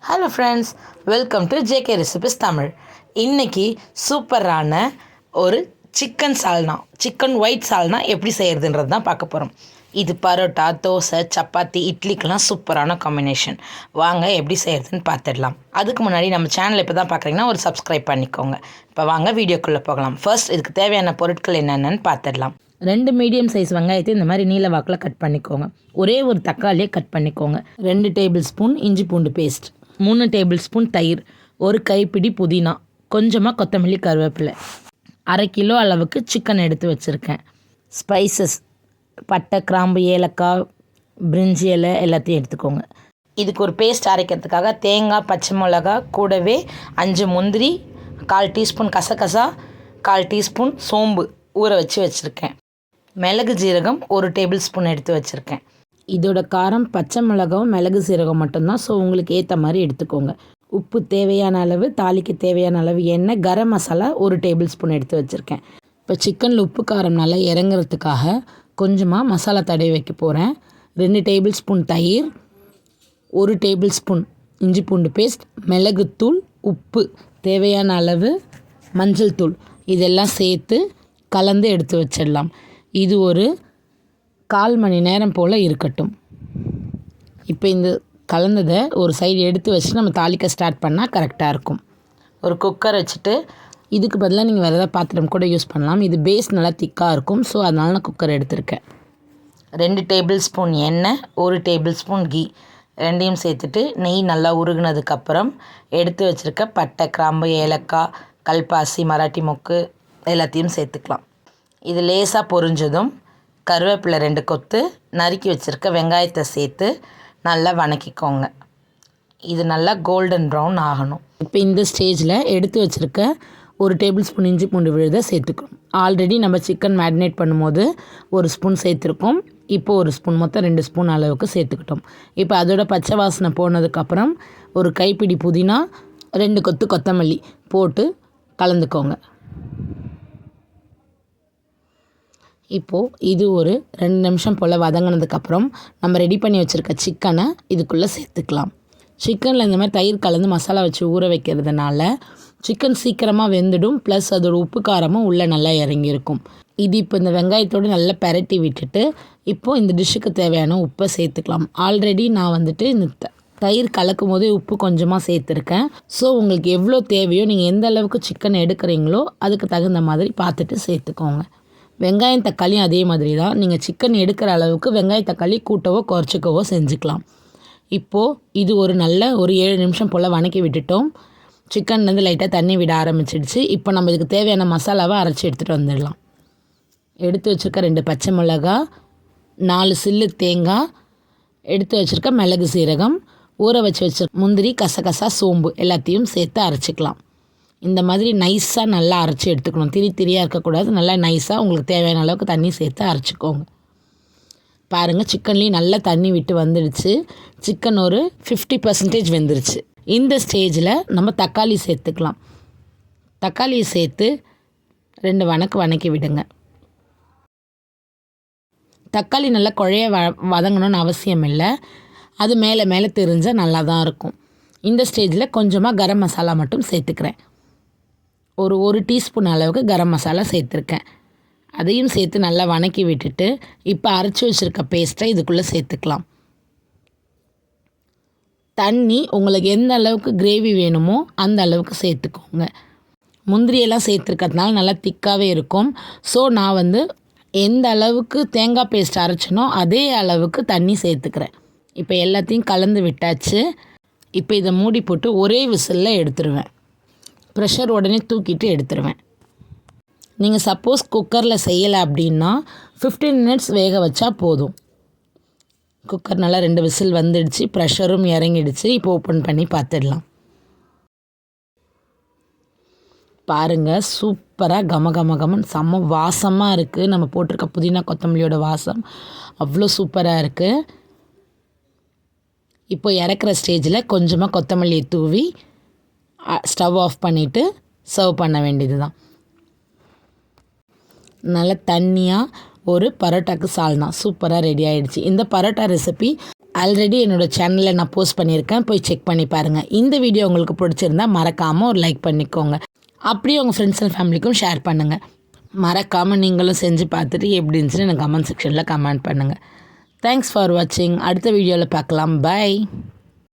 Hello friends, welcome to JK recipes Tamil. இன்றைக்கி சூப்பரான ஒரு சிக்கன் சால்னா, சிக்கன் ஒயிட் சால்னா எப்படி செய்கிறதுன்றது தான் பார்க்க போகிறோம். இது பரோட்டா, தோசை, சப்பாத்தி, இட்லிக்கெலாம் சூப்பரான காம்பினேஷன். வாங்க எப்படி செய்கிறதுன்னு பார்த்துடலாம். அதுக்கு முன்னாடி நம்ம சேனல் இப்போ தான் பார்க்குறீங்கன்னா ஒரு சப்ஸ்கிரைப் பண்ணிக்கோங்க. இப்போ வாங்க வீடியோக்குள்ளே போகலாம். ஃபர்ஸ்ட் இதுக்கு தேவையான பொருட்கள் என்னென்னு பார்த்துடலாம். 2 மீடியம் சைஸ் வெங்காயத்தை இந்த மாதிரி நீல வாக்கில் கட் பண்ணிக்கோங்க. ஒரே ஒரு தக்காளியை கட் பண்ணிக்கோங்க. 2 டேபிள் ஸ்பூன் இஞ்சி பூண்டு பேஸ்ட், 3 டேபிள் ஸ்பூன் தயிர், ஒரு கைப்பிடி புதினா, கொஞ்சமாக கொத்தமல்லி, கருவேப்பிலை, 1/2 கிலோ அளவுக்கு சிக்கன் எடுத்து வச்சுருக்கேன். ஸ்பைசஸ் பட்டை, கிராம்பு, ஏலக்காய், பிரிஞ்சி இலை எல்லாத்தையும் எடுத்துக்கோங்க. இதுக்கு ஒரு பேஸ்ட் அரைக்கிறதுக்காக தேங்காய், பச்சை மிளகா, கூடவே 5 முந்திரி, 1/4 டீஸ்பூன் கசகசா, 1/4 டீஸ்பூன் சோம்பு ஊற வச்சுருக்கேன். மிளகு ஜீரகம் 1 டேபிள் ஸ்பூன் எடுத்து வச்சுருக்கேன். இதோட காரம் பச்சை மிளகாவும் மிளகு சீரகம் மட்டும்தான். ஸோ உங்களுக்கு ஏற்ற மாதிரி எடுத்துக்கோங்க. உப்பு தேவையான அளவு, தாளிக்கு தேவையான அளவு எண்ணெய், கரம் மசாலா 1 டேபிள் ஸ்பூன் எடுத்து வச்சுருக்கேன். இப்போ சிக்கனில் உப்பு காரம் நல்லா இறங்குறதுக்காக கொஞ்சமாக மசாலா தடவி வைக்க போகிறேன். 2 டேபிள் ஸ்பூன் தயிர், 1 டேபிள் ஸ்பூன் இஞ்சி பூண்டு பேஸ்ட், மிளகுத்தூள், உப்பு தேவையான அளவு, மஞ்சள் தூள் இதெல்லாம் சேர்த்து கலந்து எடுத்து வச்சிடலாம். இது ஒரு 1/4 மணி நேரம் போல் இருக்கட்டும். இப்போ இந்த கலந்ததை ஒரு சைடு எடுத்து வச்சு நம்ம தாளிக்க ஸ்டார்ட் பண்ணால் கரெக்டாக இருக்கும். ஒரு குக்கர் வச்சுட்டு இதுக்கு பதிலாக நீங்கள் வேறு ஏதாவது பாத்திரம் கூட யூஸ் பண்ணலாம். இது பேஸ் நல்லா திக்காக இருக்கும். ஸோ அதனால நான் குக்கர் எடுத்திருக்கேன். 2 டேபிள் ஸ்பூன் எண்ணெய், 1 டேபிள் ஸ்பூன் கீ ரெண்டையும் சேர்த்துட்டு நெய் நல்லா உருகுனதுக்கப்புறம் எடுத்து வச்சுருக்க பட்டை, கிராம்பு, ஏலக்காய், கல்பாசி, மராட்டி மொக்கு எல்லாத்தையும் சேர்த்துக்கலாம். இது லேசாக பொரிஞ்சதும் கருவேப்பிலை 2 கொத்து, நறுக்கி வச்சுருக்க வெங்காயத்தை சேர்த்து நல்லா வணக்கிக்கோங்க. இது நல்லா கோல்டன் ப்ரௌன் ஆகணும். இப்போ இந்த ஸ்டேஜில் எடுத்து வச்சுருக்க 1 டேபிள் ஸ்பூன் இஞ்சி பூண்டு விழுதை சேர்த்துக்கணும். ஆல்ரெடி நம்ம சிக்கன் மேரினேட் பண்ணும்போது 1 ஸ்பூன் சேர்த்துருக்கோம். இப்போ 1 ஸ்பூன், மொத்தம் 2 ஸ்பூன் அளவுக்கு சேர்த்துக்கிட்டோம். இப்போ அதோட பச்சை வாசனை போனதுக்கப்புறம் ஒரு கைப்பிடி புதினா, 2 கொத்து கொத்தமல்லி போட்டு கலந்துக்கோங்க. இப்போது இது ஒரு 2 நிமிஷம் போல் வதங்கினதுக்கப்புறம் நம்ம ரெடி பண்ணி வச்சுருக்க சிக்கனை இதுக்குள்ளே சேர்த்துக்கலாம். சிக்கனில் இந்த மாதிரி தயிர் கலந்து மசாலா வச்சு ஊற வைக்கிறதுனால சிக்கன் சீக்கிரமாக வெந்துடும். ப்ளஸ் அதோட உப்பு காரமும் உள்ளே நல்லா இறங்கியிருக்கும். இது இப்போ இந்த வெங்காயத்தோடு நல்லா பெரட்டி விட்டுட்டு இப்போது இந்த டிஷ்ஷுக்கு தேவையான உப்பை சேர்த்துக்கலாம். ஆல்ரெடி நான் வந்துட்டு இந்த தயிர் கலக்கும் போதே உப்பு கொஞ்சமாக சேர்த்துருக்கேன். ஸோ உங்களுக்கு எவ்வளோ தேவையோ, நீங்கள் எந்த அளவுக்கு சிக்கன் எடுக்கிறீங்களோ அதுக்கு தகுந்த மாதிரி பார்த்துட்டு சேர்த்துக்கோங்க. வெங்காயம் தக்காளியும் அதே மாதிரி தான். நீங்கள் சிக்கன் எடுக்கிற அளவுக்கு வெங்காய தக்காளி கூட்டவோ குறைச்சிக்கவோ செஞ்சுக்கலாம். இப்போது இது ஒரு 7 நிமிஷம் போல் வணக்கி விட்டுட்டோம். சிக்கன்லேருந்து லைட்டாக தண்ணி விட ஆரம்பிச்சிடுச்சு. இப்போ நம்ம இதுக்கு தேவையான மசாலாவை அரைச்சி எடுத்துகிட்டு வந்துடலாம். எடுத்து வச்சுருக்க 2 பச்சை மிளகா, 4 சில்லு தேங்காய், எடுத்து வச்சுருக்க மிளகு சீரகம், ஊற வச்சு முந்திரி, கசகசா, சோம்பு எல்லாத்தையும் சேர்த்து அரைச்சிக்கலாம். இந்த மாதிரி நைஸாக நல்லா அரைச்சி எடுத்துக்கணும். திரியாக இருக்கக்கூடாது. நல்லா நைஸாக உங்களுக்கு தேவையான அளவுக்கு தண்ணி சேர்த்து அரைச்சிக்கோங்க. பாருங்கள், சிக்கன்லேயும் நல்லா தண்ணி விட்டு வந்துடுச்சு. சிக்கன் ஒரு 50% வெந்துருச்சு. இந்த ஸ்டேஜில் நம்ம தக்காளி சேர்த்துக்கலாம். தக்காளியை சேர்த்து 2 வணக்கி விடுங்க. தக்காளி நல்லா குழைய வதங்கணும்னு அவசியம் இல்லை. அது மேலே தெரிஞ்சால் நல்லா தான் இருக்கும். இந்த ஸ்டேஜில் கொஞ்சமாக கரம் மசாலா மட்டும் சேர்த்துக்கிறேன். ஒரு 1 டீஸ்பூன் அளவுக்கு கரம் மசாலா சேர்த்துருக்கேன். அதையும் சேர்த்து நல்லா வணக்கி விட்டுட்டு இப்போ அரைச்சி வச்சுருக்க பேஸ்ட்டை இதுக்குள்ளே சேர்த்துக்கலாம். தண்ணி உங்களுக்கு எந்த அளவுக்கு கிரேவி வேணுமோ அந்த அளவுக்கு சேர்த்துக்கோங்க. முந்திரியெல்லாம் சேர்த்துருக்கிறதுனால நல்லா திக்காகவே இருக்கும். ஸோ நான் எந்த அளவுக்கு தேங்காய் பேஸ்ட் அரைச்சனோ அதே அளவுக்கு தண்ணி சேர்த்துக்கிறேன். இப்போ எல்லாத்தையும் கலந்து விட்டாச்சு. இப்போ இதை மூடி போட்டு ஒரே விசிலில் எடுத்துருவேன். ப்ரெஷர் உடனே தூக்கிட்டு எடுத்துருவேன். நீங்கள் சப்போஸ் குக்கரில் செய்யலை அப்படின்னா 15 மினிட்ஸ் வேக வச்சா போதும். குக்கர் நல்லா 2 விசில் வந்துடுச்சு. ப்ரெஷரும் இறங்கிடுச்சு. இப்போ ஓப்பன் பண்ணி பார்த்துடலாம். பாருங்கள், சூப்பராக கமகமன்னு செம்ம வாசமாக இருக்குது. நம்ம போட்டிருக்க புதினா கொத்தமல்லியோட வாசம் அவ்வளோ சூப்பராக இருக்குது. இப்போ இறக்குற ஸ்டேஜில் கொஞ்சமாக கொத்தமல்லியை தூவி ஸ்டவ் ஆஃப் பண்ணிவிட்டு சர்வ் பண்ண வேண்டியது தான். நல்லா தண்ணியாக ஒரு பரோட்டாக்கு சால்னா சூப்பராக ரெடி ஆகிடுச்சு. இந்த பரோட்டா ரெசிபி ஆல்ரெடி என்னோடய சேனலில் நான் போஸ்ட் பண்ணியிருக்கேன், போய் செக் பண்ணி பாருங்கள். இந்த வீடியோ உங்களுக்கு பிடிச்சிருந்தா மறக்காமல் ஒரு லைக் பண்ணிக்கோங்க. அப்படியே உங்கள் ஃப்ரெண்ட்ஸ் அண்ட் ஃபேமிலிக்கும் ஷேர் பண்ணுங்கள். மறக்காமல் நீங்களும் செஞ்சு பார்த்துட்டு எப்படி இருந்துச்சுன்னு எனக்கு கமெண்ட் செக்ஷனில் கமெண்ட் பண்ணுங்கள். தேங்க்ஸ் ஃபார் வாட்சிங். அடுத்த வீடியோவில் பார்க்கலாம். பை.